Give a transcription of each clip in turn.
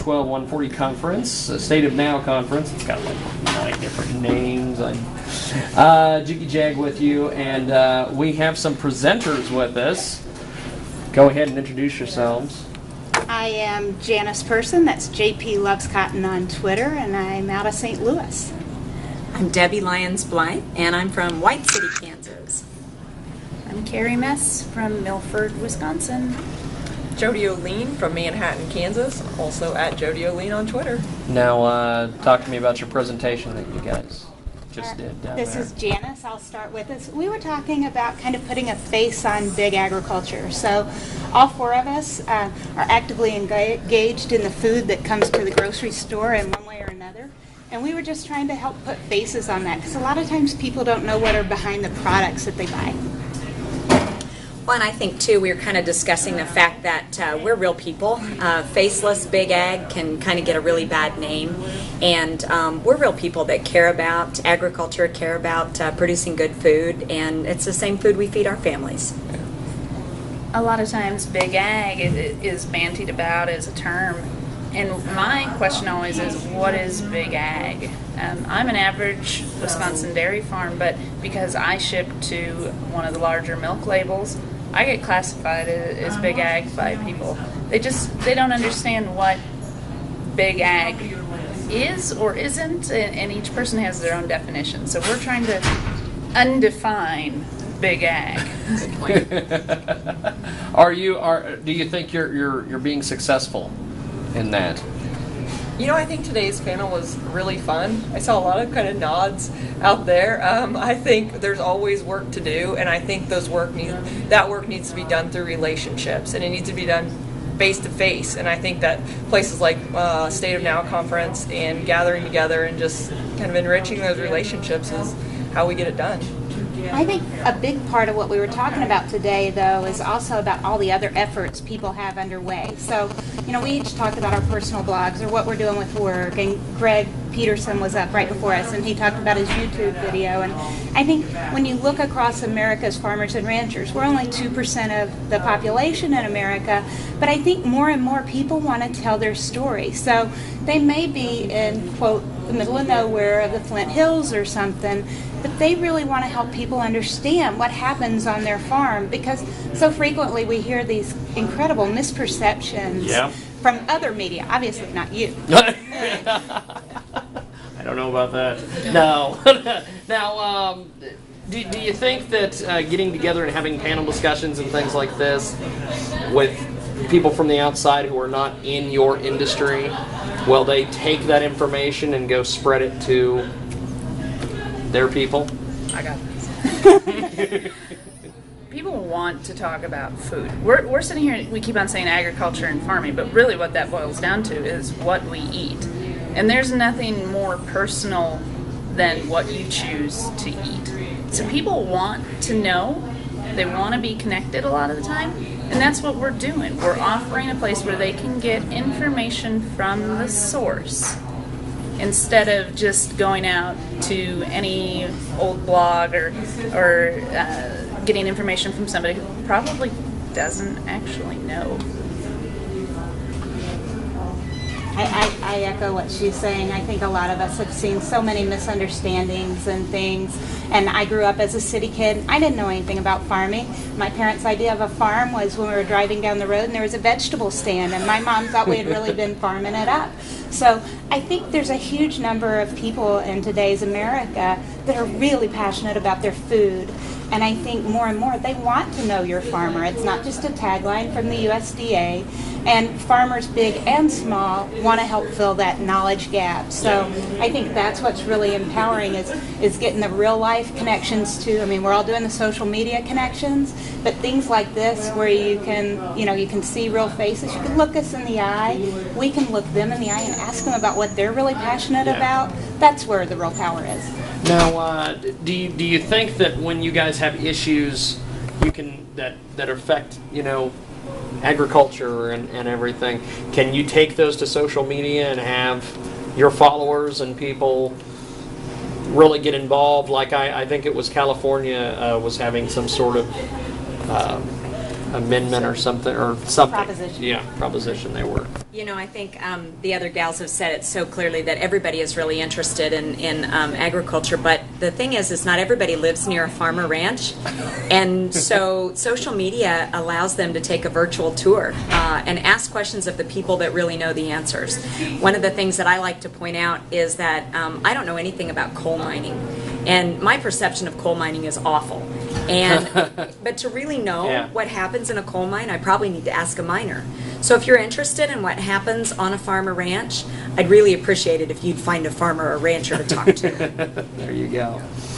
140 conference, State of Now conference. It's got like 9 different names. Jiggy Jag with you, and we have some presenters with us. Go ahead and introduce yourselves. I am Janice Person, that's JP Loves Cotton on Twitter, and I'm out of St. Louis. I'm Debbie Lyons-Blythe, and I'm from White City, Kansas. I'm Carrie Mess from Milford, Wisconsin. Jodi from Manhattan, Kansas, also at Jodi on Twitter. Now, talk to me about your presentation that you guys just did down This there. is Janice. I'll start with this. We were talking about kind of putting a face on big agriculture. So all 4 of us are actively engaged in the food that comes to the grocery store in one way or another. And we were just trying to help put faces on that, because a lot of times people don't know what are behind the products that they buy. Well, and I think, too, we were kind of discussing the fact that we're real people. Faceless, big ag can kind of get a really bad name. And we're real people that care about agriculture, care about producing good food, and it's the same food we feed our families. A lot of times big ag is bantied about as a term. And my question always is, what is big ag? I'm an average Wisconsin dairy farm, but because I ship to one of the larger milk labels, I get classified as big ag by people. They don't understand what big ag is or isn't, and each person has their own definition. So we're trying to undefine big ag. Do you think you're being successful in that? You know, I think today's panel was really fun. I saw a lot of kind of nods out there. I think there's always work to do, and I think that work needs to be done through relationships, and it needs to be done face to face. And I think that places like State of Now conference and gathering together and just kind of enriching those relationships is how we get it done. I think a big part of what we were talking about today, though, is also about all the other efforts people have underway. So, we each talked about our personal blogs or what we're doing with work, and Greg Peterson was up right before us, and he talked about his YouTube video. And I think when you look across America's farmers and ranchers, we're only 2% of the population in America, but I think more and more people want to tell their story. So they may be in, quote, the middle of nowhere of the Flint Hills or something, but they really want to help people understand what happens on their farm, because so frequently we hear these incredible misperceptions from other media, obviously not you. I don't know about that. No. Now, do you think that getting together and having panel discussions and things like this with people from the outside who are not in your industry, will they take that information and go spread it to their people? I got this. People want to talk about food. We're sitting here, we keep on saying agriculture and farming, but really what that boils down to is what we eat. And there's nothing more personal than what you choose to eat. So people want to know, they want to be connected a lot of the time, and that's what we're doing. We're offering a place where they can get information from the source instead of just going out to any old blog or getting information from somebody who probably doesn't actually know. I echo what she's saying. I think a lot of us have seen so many misunderstandings and things. And I grew up as a city kid. I didn't know anything about farming. My parents' idea of a farm was when we were driving down the road and there was a vegetable stand, and my mom thought we had really been farming it up. So I think there's a huge number of people in today's America that are really passionate about their food. And I think more and more they want to know your farmer. It's not just a tagline from the USDA. And farmers, big and small, want to help fill that knowledge gap. So I think that's what's really empowering is getting the real life connections too. I mean, we're all doing the social media connections, but things like this where you can see real faces. You can look us in the eye. We can look them in the eye and ask them about what they're really passionate about. That's where the real power is. Now, do you think that when you guys have issues that affect, agriculture and everything, can you take those to social media and have your followers and people really get involved? Like I think it was California was having some sort of amendment or something, or something. Proposition. Yeah, proposition they were. You know, I think the other gals have said it so clearly that everybody is really interested in agriculture, but the thing is not everybody lives near a farm or ranch, and so social media allows them to take a virtual tour and ask questions of the people that really know the answers. One of the things that I like to point out is that I don't know anything about coal mining, and my perception of coal mining is awful. And but to really know what happens in a coal mine, I probably need to ask a miner. So if you're interested in what happens on a farm or ranch, I'd really appreciate it if you'd find a farmer or rancher to talk to. There you go.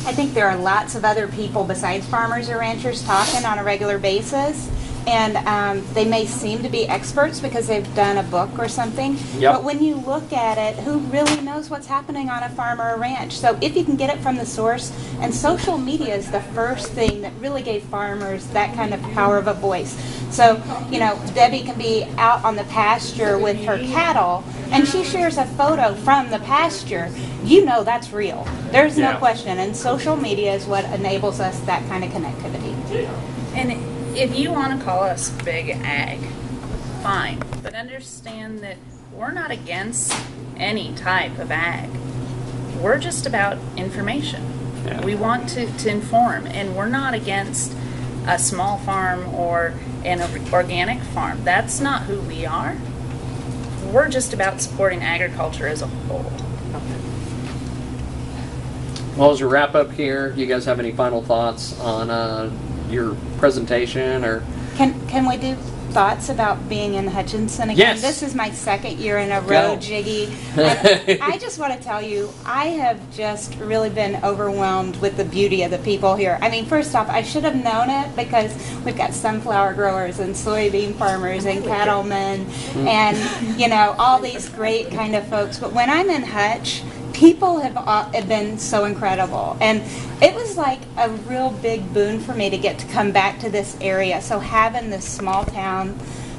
I think there are lots of other people besides farmers or ranchers talking on a regular basis, and they may seem to be experts because they've done a book or something, but when you look at it, who really knows what's happening on a farm or a ranch? So if you can get it from the source, and social media is the first thing that really gave farmers that kind of power of a voice. So, you know, Debbie can be out on the pasture with her cattle, and she shares a photo from the pasture. You know that's real. There's no question, and social media is what enables us that kind of connectivity. And if you want to call us big ag, fine, but understand that we're not against any type of ag. We're just about information. Yeah. We want to inform, and we're not against a small farm or an organic farm. That's not who we are. We're just about supporting agriculture as a whole. Well, as we wrap up here, do you guys have any final thoughts on your presentation, or? Can we do thoughts about being in Hutchinson again? Yes. This is my second year in a row, Go. Jiggy. And I just want to tell you, I have just really been overwhelmed with the beauty of the people here. I mean, first off, I should have known it because we've got sunflower growers and soybean farmers and cattlemen and, you know, all these great kind of folks. But when I'm in Hutch, people have been so incredible, and it was like a real big boon for me to get to come back to this area. So having this small town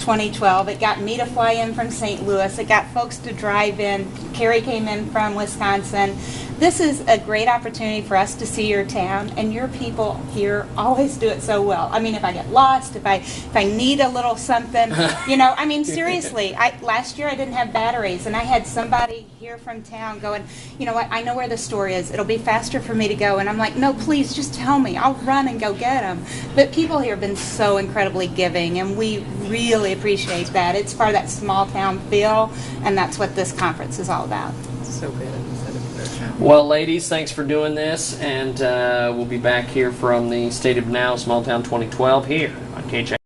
2012, it got me to fly in from St. Louis, it got folks to drive in. Carrie came in from Wisconsin. This is a great opportunity for us to see your town, and your people here always do it so well. I mean, if I get lost, if I need a little something, you know, I mean, seriously, last year I didn't have batteries, and I had somebody here from town going, you know what, I know where the store is. It'll be faster for me to go. And I'm like, no, please, just tell me. I'll run and go get them. But people here have been so incredibly giving, and we really appreciate that. It's part of that small town feel, and that's what this conference is all about. So good. Well, ladies, thanks for doing this, and we'll be back here from the State of Now Small Town 2012 here on KJ.